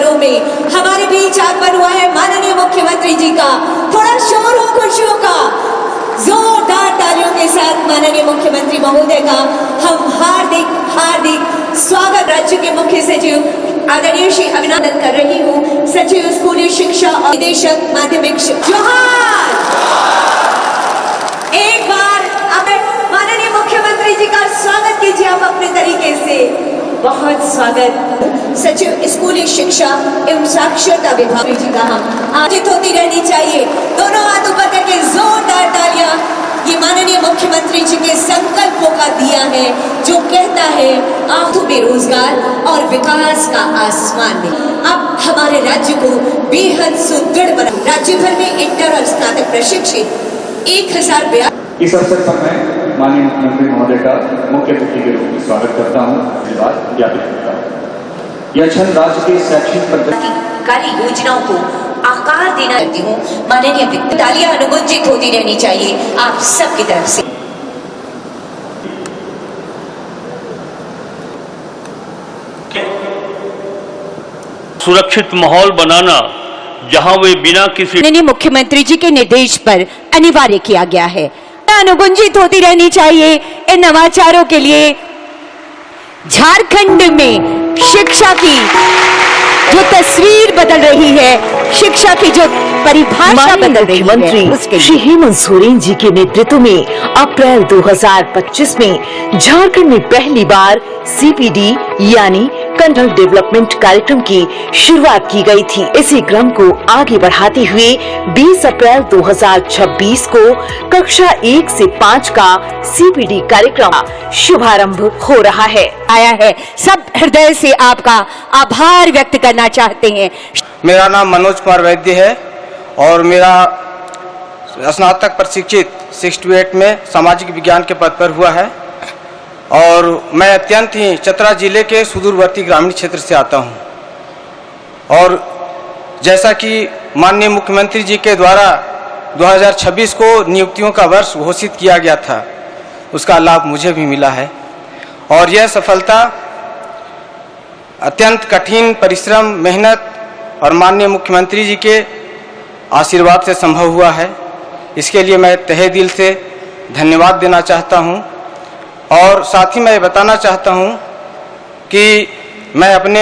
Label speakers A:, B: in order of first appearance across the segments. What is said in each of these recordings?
A: समारोह में हमारे बीच आगमन हुआ है माननीय मुख्यमंत्री जी का। थोड़ा शोर हो खुशियों का, जोरदार तालियों के साथ माननीय मुख्यमंत्री महोदय का हम हार्दिक हार्दिक स्वागत राज्य के मुख्य सचिव आदरणीय श्री अभिनंदन कर रही हूँ। सचिव स्कूली शिक्षा और निदेशक माध्यमिक जोहार। एक बार माननीय मुख्यमंत्री जी का स्वागत कीजिए आप अपने तरीके से। बहुत स्वागत। सचिव स्कूली शिक्षा एवं साक्षरता विभाग जी का हम आयोजित होती रहनी चाहिए। दोनों हाथ ऊपर करके जोरदार तालियां। ये माननीय मुख्यमंत्री जी के संकल्पों का दिया है जो कहता है आप बेरोजगार और विकास का आसमान में। अब हमारे राज्य को बेहद सुदृढ़ बना। राज्य भर में इंटर और स्नातक प्रशिक्षित 1000
B: इस अवसर पर मैं माननीय मुख्यमंत्री महोदय का मुख्य अतिथि के रूप में स्वागत करता हूँ, धन्यवाद ज्ञापित करता हूँ। यह क्षण राज्य के शैक्षणिक प्रगति
A: कार्य योजनाओं को आकार देना चाहती हूँ। माननीय तालियां अनुगुंजित होती रहनी चाहिए आप सबकी तरफ से।
C: सुरक्षित माहौल बनाना जहां वे बिना किसी
A: माननीय मुख्यमंत्री जी के निर्देश पर अनिवार्य किया गया है। अनुगुंजित होती रहनी चाहिए इन नवाचारों के लिए। झारखंड में शिक्षा की जो तस्वीर बदल रही है, शिक्षा की जो परिभाषा बदल रही है, उसके
D: श्री हेमंत सोरेन जी के नेतृत्व में अप्रैल 2025 में झारखंड में पहली बार CPD यानी कंट्रोल डेवलपमेंट कार्यक्रम की शुरुआत की गई थी। इसी क्रम को आगे बढ़ाते हुए 20 अप्रैल 2026 को कक्षा 1 से 5 का CPD कार्यक्रम शुभारंभ हो रहा है।
A: आया है, सब हृदय से आपका आभार व्यक्त करना चाहते हैं।
E: मेरा नाम मनोज कुमार वैद्य है और मेरा स्नातक प्रशिक्षित 6 to 8 में सामाजिक विज्ञान के पद पर हुआ है और मैं अत्यंत ही चतरा जिले के सुदूरवर्ती ग्रामीण क्षेत्र से आता हूं। और जैसा कि माननीय मुख्यमंत्री जी के द्वारा 2026 को नियुक्तियों का वर्ष घोषित किया गया था, उसका लाभ मुझे भी मिला है और यह सफलता अत्यंत कठिन परिश्रम, मेहनत और माननीय मुख्यमंत्री जी के आशीर्वाद से संभव हुआ है। इसके लिए मैं तहे दिल से धन्यवाद देना चाहता हूं और साथ ही मैं ये बताना चाहता हूं कि मैं अपने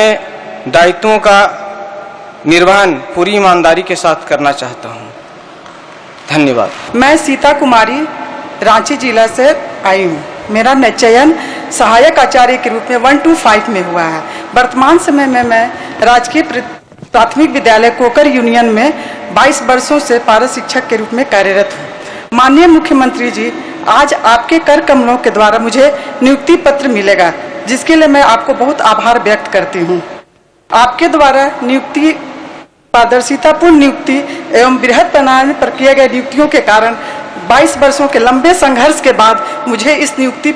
E: दायित्वों का निर्वहन पूरी ईमानदारी के साथ करना चाहता हूं। धन्यवाद।
F: मैं सीता कुमारी रांची जिला से आई हूँ। मेरा चयन सहायक आचार्य के रूप में 1 to 5 में हुआ है। वर्तमान समय में मैं राजकीय प्राथमिक विद्यालय कोकर यूनियन में 22 वर्षों से पारा शिक्षक के रूप में कार्यरत हूँ। माननीय मुख्यमंत्री जी, आज आपके कर कमलों के द्वारा मुझे नियुक्ति पत्र मिलेगा, जिसके लिए मैं आपको बहुत आभार व्यक्त करती हूँ। आपके द्वारा नियुक्ति, पारदर्शितापूर्ण नियुक्ति एवं बृहद पैमाने पर किए गए नियुक्तियों के कारण 22 वर्षों के लंबे संघर्ष के बाद मुझे इस नियुक्ति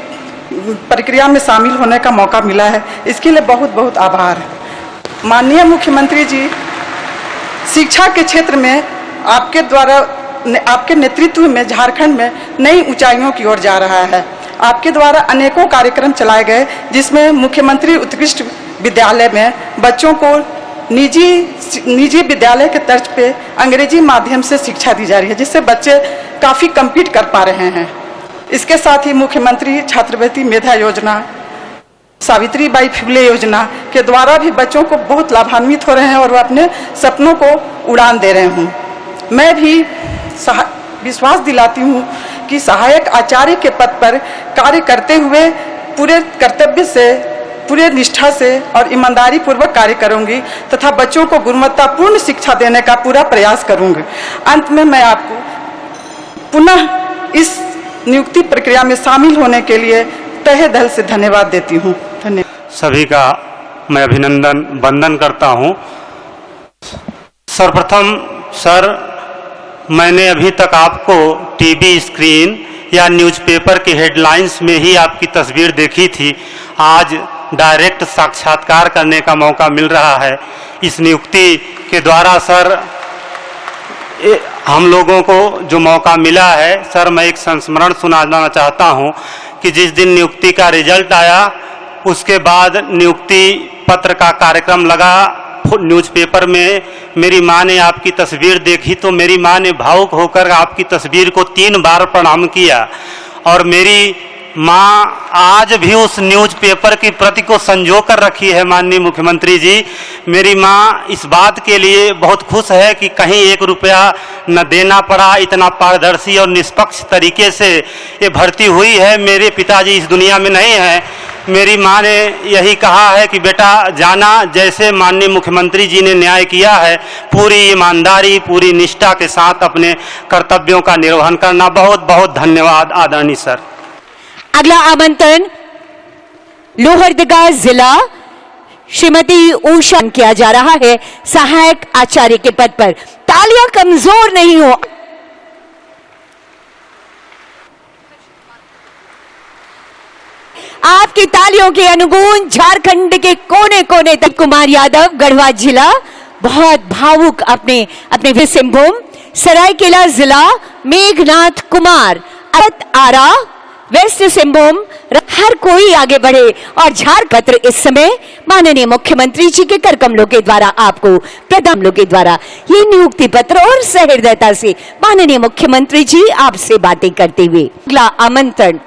F: प्रक्रिया में शामिल होने का मौका मिला है। इसके लिए बहुत बहुत आभार। माननीय मुख्यमंत्री जी, शिक्षा के क्षेत्र में आपके द्वारा, आपके नेतृत्व में झारखंड में नई ऊंचाइयों की ओर जा रहा है। आपके द्वारा अनेकों कार्यक्रम चलाए गए, जिसमें मुख्यमंत्री उत्कृष्ट विद्यालय में बच्चों को निजी विद्यालय के तर्ज पे अंग्रेजी माध्यम से शिक्षा दी जा रही है, जिससे बच्चे काफ़ी कम्पीट कर पा रहे हैं। इसके साथ ही मुख्यमंत्री छात्रवृत्ति मेधा योजना, सावित्रीबाई फुले योजना के द्वारा भी बच्चों को बहुत लाभान्वित हो रहे हैं और वह अपने सपनों को उड़ान दे रहे हूँ। मैं भी विश्वास दिलाती हूँ कि सहायक आचार्य के पद पर कार्य करते हुए पूरे कर्तव्य से, पूरे निष्ठा से और ईमानदारी पूर्वक कार्य करूंगी तथा बच्चों को गुणवत्तापूर्ण शिक्षा देने का पूरा प्रयास करूंगी। अंत में मैं आपको पुनः इस नियुक्ति प्रक्रिया में शामिल होने के लिए तहे दिल से धन्यवाद देती हूँ। धन्यवाद।
G: सभी का मैं अभिनंदन वंदन करता हूँ। सर्वप्रथम सर, मैंने अभी तक आपको टीवी स्क्रीन या न्यूज़पेपर के हेडलाइंस में ही आपकी तस्वीर देखी थी। आज डायरेक्ट साक्षात्कार करने का मौका मिल रहा है। इस नियुक्ति के द्वारा सर हम लोगों को जो मौका मिला है, सर मैं एक संस्मरण सुनाना चाहता हूं कि जिस दिन नियुक्ति का रिजल्ट आया उसके बाद नियुक्ति पत्र का कार्यक्रम लगा न्यूज़पेपर में मेरी माँ ने आपकी तस्वीर देखी तो मेरी माँ ने भावुक होकर आपकी तस्वीर को 3 बार प्रणाम किया। और मेरी माँ आज भी उस न्यूज़पेपर की प्रति को संजो कर रखी है। माननीय मुख्यमंत्री जी, मेरी माँ इस बात के लिए बहुत खुश है कि कहीं 1 रुपया न देना पड़ा, इतना पारदर्शी और निष्पक्ष तरीके से ये भर्ती हुई है। मेरे पिताजी इस दुनिया में नहीं हैं। मेरी माँ ने यही कहा है कि बेटा जाना, जैसे माननीय मुख्यमंत्री जी ने न्याय किया है, पूरी ईमानदारी, पूरी निष्ठा के साथ अपने कर्तव्यों का निर्वहन करना। बहुत बहुत धन्यवाद आदरणीय सर।
A: अगला आमंत्रण लोहरदगा जिला श्रीमती उषा किया जा रहा है सहायक आचार्य के पद पर। तालियां कमजोर नहीं हो। आपकी तालियों के अनुगूंज झारखंड के कोने कोने तक। कुमार यादव, गढ़वा जिला, बहुत भावुक अपने अपने सिंहभूम। सरायकेला जिला मेघनाथ कुमार, आरा वेस्ट सिंहभूम। हर कोई आगे बढ़े और झारखंड इस समय माननीय मुख्यमंत्री जी के कर कमलों के द्वारा आपको प्रदान के द्वारा ये नियुक्ति पत्र और सहृदयता से माननीय मुख्यमंत्री जी आपसे बातें करते हुए। अगला आमंत्रण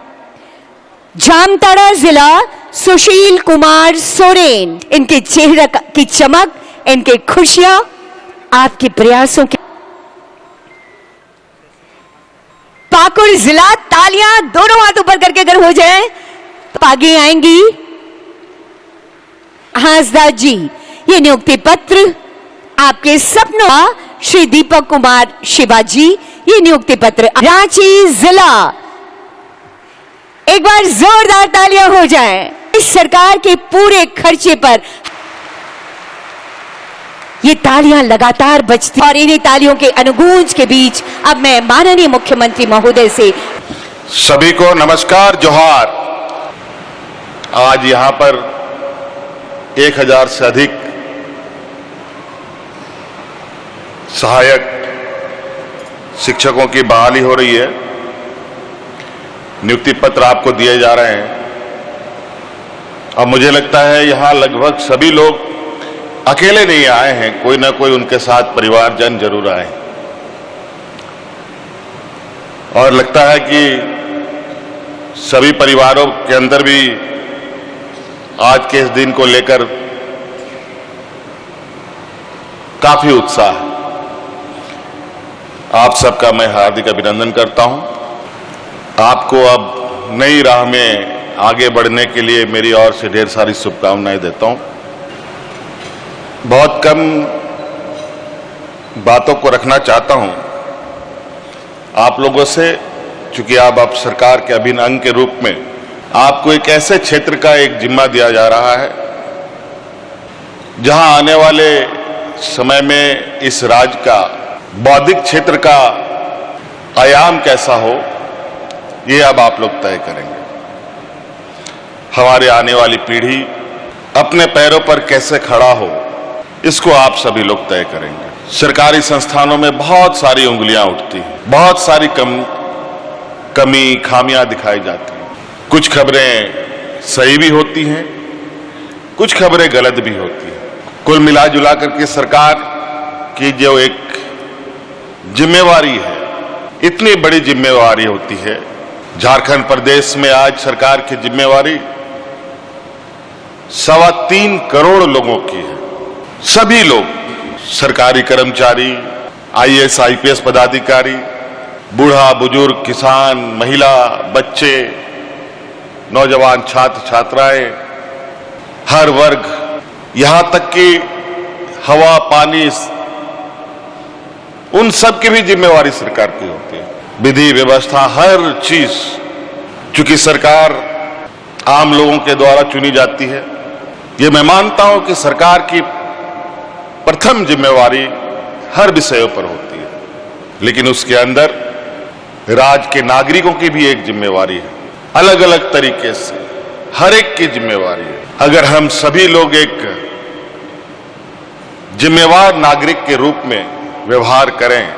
A: जामताड़ा जिला सुशील कुमार सोरेन। इनके चेहरे की चमक, इनके खुशियां आपके प्रयासों के। पाकुड़ जिला, तालियां दोनों हाथ ऊपर करके अगर हो जाए तो आगे आएंगी हासदा जी। ये नियुक्ति पत्र आपके सपनों का श्री दीपक कुमार शिवाजी। ये नियुक्ति पत्र रांची जिला। एक बार जोरदार तालियां हो जाएं। इस सरकार के पूरे खर्चे पर ये तालियां लगातार बजती और इन्हीं तालियों के अनुगूंज के बीच अब मैं माननीय मुख्यमंत्री महोदय से
H: सभी को नमस्कार, जोहार। आज यहां पर 1000 से अधिक सहायक शिक्षकों की बहाली हो रही है। नियुक्ति पत्र आपको दिए जा रहे हैं और मुझे लगता है यहां लगभग सभी लोग अकेले नहीं आए हैं, कोई ना कोई उनके साथ परिवारजन जरूर आए हैं। और लगता है कि सभी परिवारों के अंदर भी आज के इस दिन को लेकर काफी उत्साह है। आप सबका मैं हार्दिक अभिनंदन करता हूं। आपको अब नई राह में आगे बढ़ने के लिए मेरी ओर से ढेर सारी शुभकामनाएं देता हूं। बहुत कम बातों को रखना चाहता हूं आप लोगों से, चूंकि आप सरकार के अभिन्न अंग के रूप में आपको एक ऐसे क्षेत्र का एक जिम्मा दिया जा रहा है जहां आने वाले समय में इस राज्य का बौद्धिक क्षेत्र का आयाम कैसा हो, ये अब आप लोग तय करेंगे। हमारे आने वाली पीढ़ी अपने पैरों पर कैसे खड़ा हो, इसको आप सभी लोग तय करेंगे। सरकारी संस्थानों में बहुत सारी उंगलियां उठती हैं, बहुत सारी कमी खामियां दिखाई जाती हैं। कुछ खबरें सही भी होती हैं, कुछ खबरें गलत भी होती हैं। कुल मिला जुला करके सरकार की जो एक जिम्मेवारी है, इतनी बड़ी जिम्मेवारी होती है। झारखंड प्रदेश में आज सरकार की जिम्मेवारी 3.25 करोड़ लोगों की है। सभी लोग, सरकारी कर्मचारी, IAS IPS पदाधिकारी, बूढ़ा बुजुर्ग, किसान, महिला, बच्चे, नौजवान, छात्र छात्राएं, हर वर्ग, यहां तक कि हवा पानी, उन सब की भी जिम्मेवारी सरकार की होती है। विधि व्यवस्था, हर चीज, चूंकि सरकार आम लोगों के द्वारा चुनी जाती है, ये मैं मानता हूं कि सरकार की प्रथम जिम्मेवारी हर विषयों पर होती है, लेकिन उसके अंदर राज्य के नागरिकों की भी एक जिम्मेवारी है। अलग अलग तरीके से हर एक की जिम्मेवारी है। अगर हम सभी लोग एक जिम्मेवार नागरिक के रूप में व्यवहार करें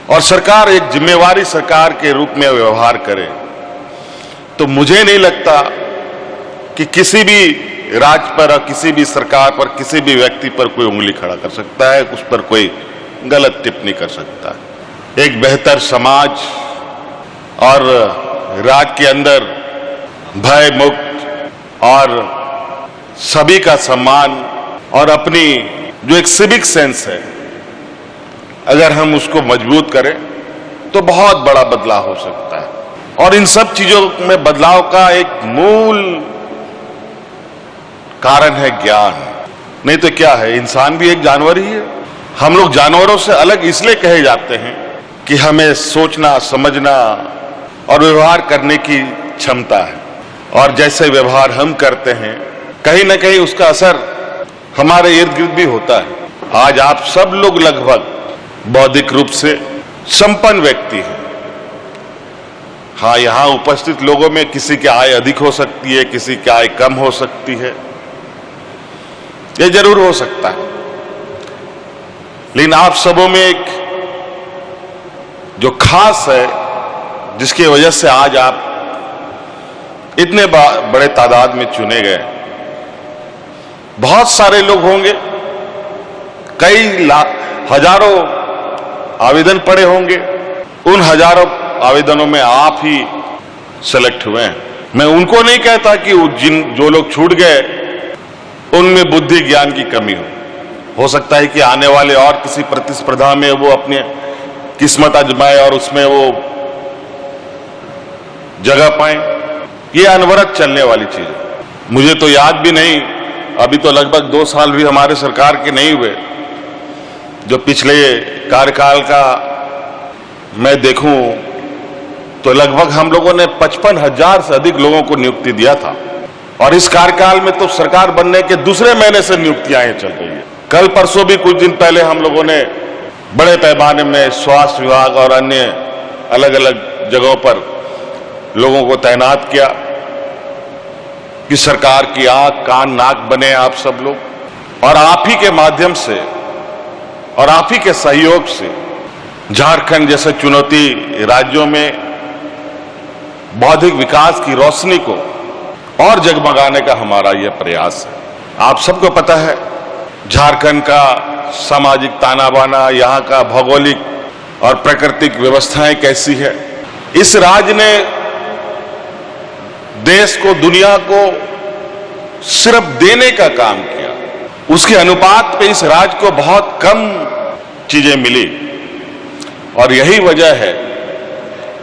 H: और सरकार एक जिम्मेवारी सरकार के रूप में व्यवहार करे, तो मुझे नहीं लगता कि किसी भी राज्य पर और किसी भी सरकार पर, किसी भी व्यक्ति पर कोई उंगली खड़ा कर सकता है, उस पर कोई गलत टिप्पणी कर सकता है। एक बेहतर समाज और राज्य के अंदर भय मुक्त और सभी का सम्मान और अपनी जो एक सिविक सेंस है, अगर हम उसको मजबूत करें तो बहुत बड़ा बदलाव हो सकता है। और इन सब चीजों में बदलाव का एक मूल कारण है ज्ञान। नहीं तो क्या है, इंसान भी एक जानवर ही है। हम लोग जानवरों से अलग इसलिए कहे जाते हैं कि हमें सोचना, समझना और व्यवहार करने की क्षमता है, और जैसे व्यवहार हम करते हैं कहीं ना कहीं उसका असर हमारे इर्द गिर्द भी होता है। आज आप सब लोग लगभग बौद्धिक रूप से संपन्न व्यक्ति हैं। हाँ, यहां उपस्थित लोगों में किसी की आय अधिक हो सकती है, किसी की आय कम हो सकती है, ये जरूर हो सकता है, लेकिन आप सबों में एक जो खास है, जिसकी वजह से आज आप इतने बड़े तादाद में चुने गए। बहुत सारे लोग होंगे, कई हजारों आवेदन पड़े होंगे, उन हजारों आवेदनों में आप ही सेलेक्ट हुए हैं। मैं उनको नहीं कहता कि जो लोग छूट गए उनमें बुद्धि ज्ञान की कमी हो सकता है कि आने वाले और किसी प्रतिस्पर्धा में वो अपनी किस्मत आजमाए और उसमें वो जगह पाए। ये अनवरत चलने वाली चीज है। मुझे तो याद भी नहीं, अभी तो लगभग 2 साल भी हमारे सरकार के नहीं हुए, जो पिछले कार्यकाल का मैं देखूं तो लगभग हम लोगों ने 55,000 से अधिक लोगों को नियुक्ति दिया था, और इस कार्यकाल में तो सरकार बनने के दूसरे महीने से नियुक्तियां चल रही है। कल परसों भी कुछ दिन पहले हम लोगों ने बड़े पैमाने में स्वास्थ्य विभाग और अन्य अलग अलग जगहों पर लोगों को तैनात किया कि सरकार की आंख कान नाक बने आप सब लोग, और आप ही के माध्यम से और आप ही के सहयोग से झारखंड जैसे चुनौती राज्यों में बौद्धिक विकास की रोशनी को और जगमगाने का हमारा यह प्रयास है। आप सबको पता है झारखंड का सामाजिक ताना बाना, यहाँ का भौगोलिक और प्राकृतिक व्यवस्थाएं कैसी है। इस राज्य ने देश को, दुनिया को सिर्फ देने का काम किया, उसके अनुपात पे इस राज्य को बहुत कम चीजें मिली, और यही वजह है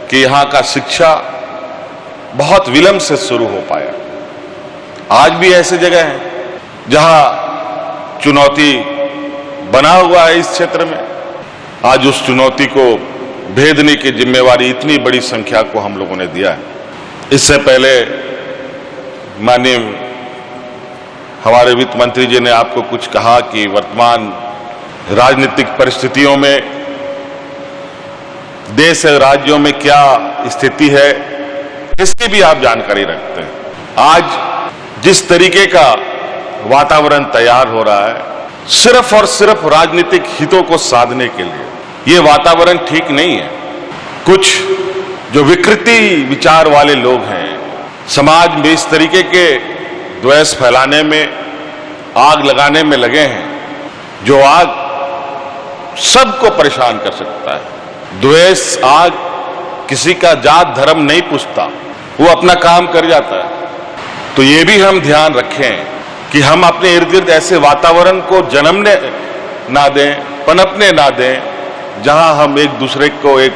H: कि यहां का शिक्षा बहुत विलंब से शुरू हो पाया। आज भी ऐसी जगह है जहां चुनौती बना हुआ है इस क्षेत्र में। आज उस चुनौती को भेदने की जिम्मेवारी इतनी बड़ी संख्या को हम लोगों ने दिया है। इससे पहले माननीय हमारे वित्त मंत्री जी ने आपको कुछ कहा कि वर्तमान राजनीतिक परिस्थितियों में देश और राज्यों में क्या स्थिति है, इसकी भी आप जानकारी रखते हैं। आज जिस तरीके का वातावरण तैयार हो रहा है सिर्फ और सिर्फ राजनीतिक हितों को साधने के लिए, ये वातावरण ठीक नहीं है। कुछ जो विकृति विचार वाले लोग हैं समाज में इस तरीके के द्वेष फैलाने में, आग लगाने में लगे हैं, जो आग सबको परेशान कर सकता है। द्वेष आग किसी का जात धर्म नहीं पूछता, वो अपना काम कर जाता है। तो ये भी हम ध्यान रखें कि हम अपने इर्द गिर्द ऐसे वातावरण को जन्मने ना दें, पनपने ना दें, जहां हम एक दूसरे को एक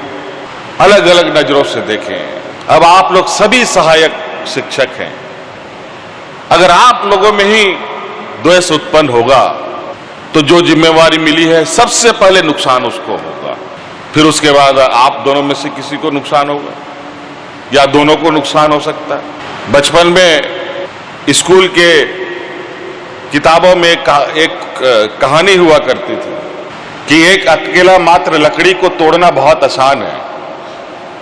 H: अलग अलग नजरों से देखें। अब आप लोग सभी सहायक शिक्षक हैं, अगर आप लोगों में ही द्वेष उत्पन्न होगा तो जो जिम्मेवारी मिली है सबसे पहले नुकसान उसको होगा, फिर उसके बाद आप दोनों में से किसी को नुकसान होगा या दोनों को नुकसान हो सकता है। बचपन में स्कूल के किताबों में एक कहानी हुआ करती थी कि एक अकेला मात्र लकड़ी को तोड़ना बहुत आसान है,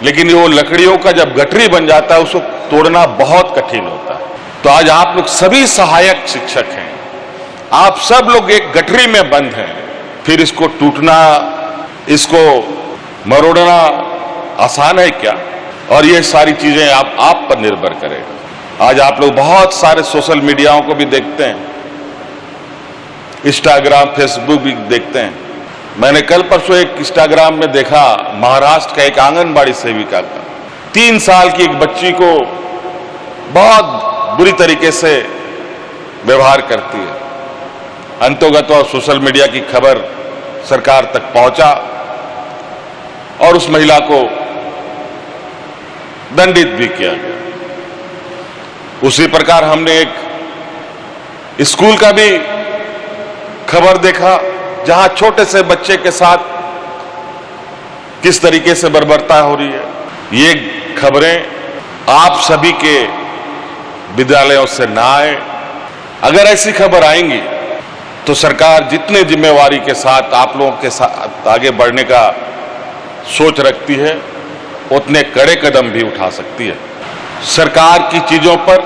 H: लेकिन वो लकड़ियों का जब गठरी बन जाता है उसको तोड़ना बहुत कठिन होता है। तो आज आप लोग सभी सहायक शिक्षक हैं, आप सब लोग एक गठरी में बंद हैं, फिर इसको टूटना, इसको मरोड़ना आसान है क्या? और ये सारी चीजें आप पर निर्भर करें। आज आप लोग बहुत सारे सोशल मीडियाओं को भी देखते हैं, इंस्टाग्राम फेसबुक भी देखते हैं। मैंने कल परसों एक इंस्टाग्राम में देखा महाराष्ट्र का एक आंगनबाड़ी सेविका का 3 साल की एक बच्ची को बहुत बुरी तरीके से व्यवहार करती है। अंतोगत और सोशल मीडिया की खबर सरकार तक पहुंचा और उस महिला को दंडित भी किया गया। उसी प्रकार हमने एक स्कूल का भी खबर देखा जहां छोटे से बच्चे के साथ किस तरीके से बर्बरता हो रही है। ये खबरें आप सभी के विद्यालयों से ना आए। अगर ऐसी खबर आएंगी तो सरकार जितने जिम्मेवारी के साथ आप लोगों के साथ आगे बढ़ने का सोच रखती है, उतने कड़े कदम भी उठा सकती है। सरकार की चीजों पर,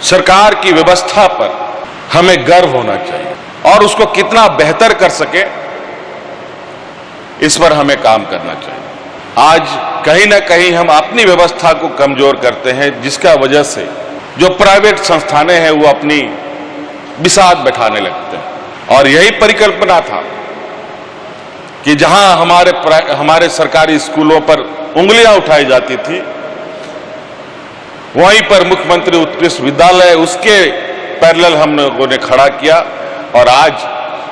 H: सरकार की व्यवस्था पर हमें गर्व होना चाहिए और उसको कितना बेहतर कर सके इस पर हमें काम करना चाहिए। आज कहीं ना कहीं हम अपनी व्यवस्था को कमजोर करते हैं, जिसका वजह से जो प्राइवेट संस्थानें हैं वो अपनी बिसात बैठाने लगते हैं। और यही परिकल्पना था कि जहां हमारे सरकारी स्कूलों पर उंगलियां उठाई जाती थी, वहीं पर मुख्यमंत्री उत्कृष्ट विद्यालय उसके पैरेलल हम लोगों ने खड़ा किया। और आज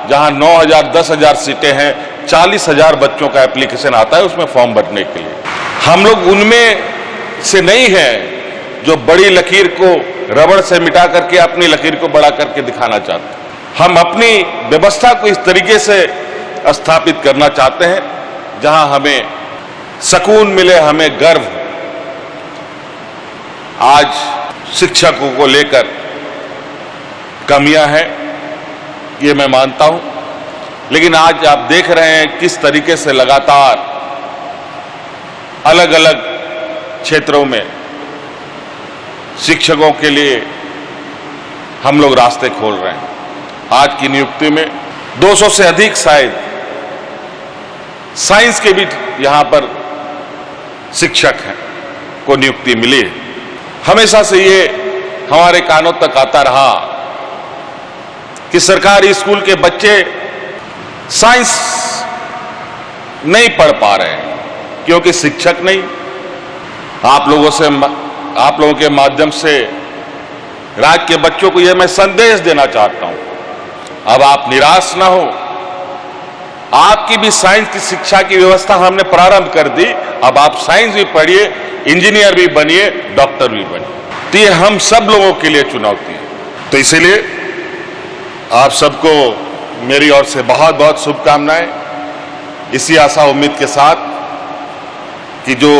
H: जहां 9,000 10,000 सीटें हैं, 40,000 बच्चों का एप्लीकेशन आता है उसमें फॉर्म भरने के लिए। हम लोग उनमें से नहीं हैं जो बड़ी लकीर को रबड़ से मिटा करके अपनी लकीर को बड़ा करके दिखाना चाहते हैं। हम अपनी व्यवस्था को इस तरीके से स्थापित करना चाहते हैं जहां हमें सुकून मिले, हमें गर्व। आज शिक्षकों को लेकर कमियां हैं, ये मैं मानता हूं, लेकिन आज आप देख रहे हैं किस तरीके से लगातार अलग अलग क्षेत्रों में शिक्षकों के लिए हम लोग रास्ते खोल रहे हैं। आज की नियुक्ति में 200 से अधिक शायद साइंस के भी यहां पर शिक्षक हैं को नियुक्ति मिली है। हमेशा से ये हमारे कानों तक आता रहा कि सरकारी स्कूल के बच्चे साइंस नहीं पढ़ पा रहे हैं क्योंकि शिक्षक नहीं। आप लोगों के माध्यम से राज्य के बच्चों को यह मैं संदेश देना चाहता हूं, अब आप निराश ना हो। आपकी भी साइंस की शिक्षा की व्यवस्था हमने प्रारंभ कर दी। अब आप साइंस भी पढ़िए, इंजीनियर भी बनिए, डॉक्टर भी बनिए। तो ये हम सब लोगों के लिए चुनौती है। तो इसीलिए आप सबको मेरी ओर से बहुत बहुत शुभकामनाएं, इसी आशा उम्मीद के साथ कि जो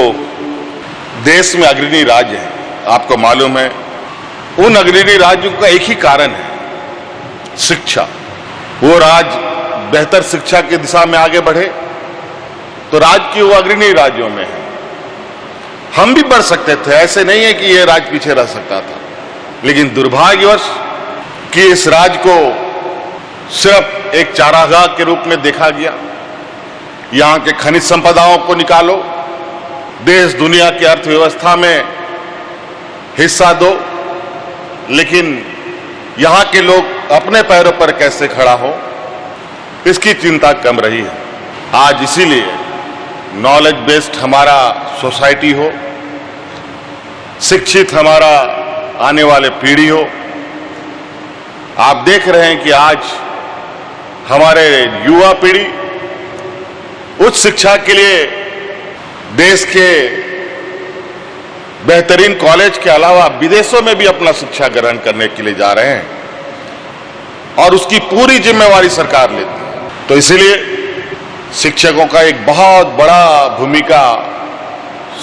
H: देश में अग्रणी राज्य है, आपको मालूम है उन अग्रणी राज्यों का एक ही कारण है, शिक्षा। वो राज्य बेहतर शिक्षा की दिशा में आगे बढ़े तो राज्य की वो अग्रणी राज्यों में है। हम भी बढ़ सकते थे, ऐसे नहीं है कि ये राज्य पीछे रह सकता था, लेकिन दुर्भाग्यवश कि इस राज्य को सिर्फ एक चारागाह के रूप में देखा गया। यहां के खनिज संपदाओं को निकालो, देश दुनिया की अर्थव्यवस्था में हिस्सा दो, लेकिन यहां के लोग अपने पैरों पर कैसे खड़ा हो इसकी चिंता कम रही है। आज इसीलिए नॉलेज बेस्ड हमारा सोसाइटी हो, शिक्षित हमारा आने वाले पीढ़ी हो। आप देख रहे हैं कि आज हमारे युवा पीढ़ी उच्च शिक्षा के लिए देश के बेहतरीन कॉलेज के अलावा विदेशों में भी अपना शिक्षा ग्रहण करने के लिए जा रहे हैं और उसकी पूरी जिम्मेवारी सरकार लेती है। तो इसलिए शिक्षकों का एक बहुत बड़ा भूमिका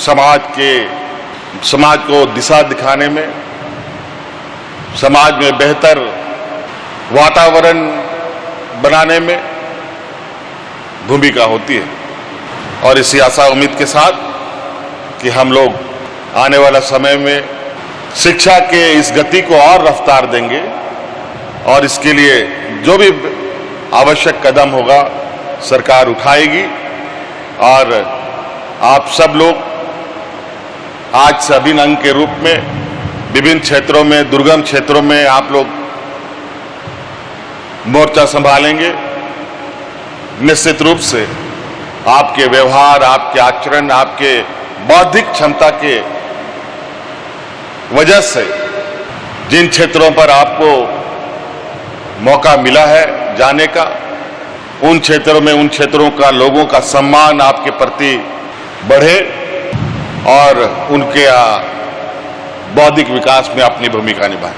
H: समाज को दिशा दिखाने में, समाज में बेहतर वातावरण बनाने में भूमिका होती है। और इसी आशा उम्मीद के साथ कि हम लोग आने वाला समय में शिक्षा के इस गति को और रफ्तार देंगे और इसके लिए जो भी आवश्यक कदम होगा सरकार उठाएगी। और आप सब लोग आज से अभिन्न अंग के रूप में विभिन्न क्षेत्रों में, दुर्गम क्षेत्रों में आप लोग मोर्चा संभालेंगे। निश्चित रूप से आपके व्यवहार, आपके आचरण, आपके बौद्धिक क्षमता के वजह से जिन क्षेत्रों पर आपको मौका मिला है जाने का, उन क्षेत्रों का लोगों का सम्मान आपके प्रति बढ़े और उनके बौद्धिक विकास में अपनी भूमिका निभाएं।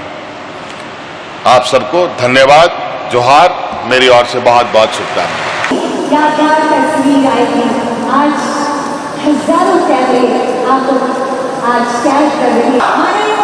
H: आप सबको धन्यवाद, जोहार, मेरी ओर से बहुत बहुत शुभकामनाएं।
A: यादगार तस्वीर आएगी। आज हजारों कैमरे आपको आज कैद कर रहे हैं।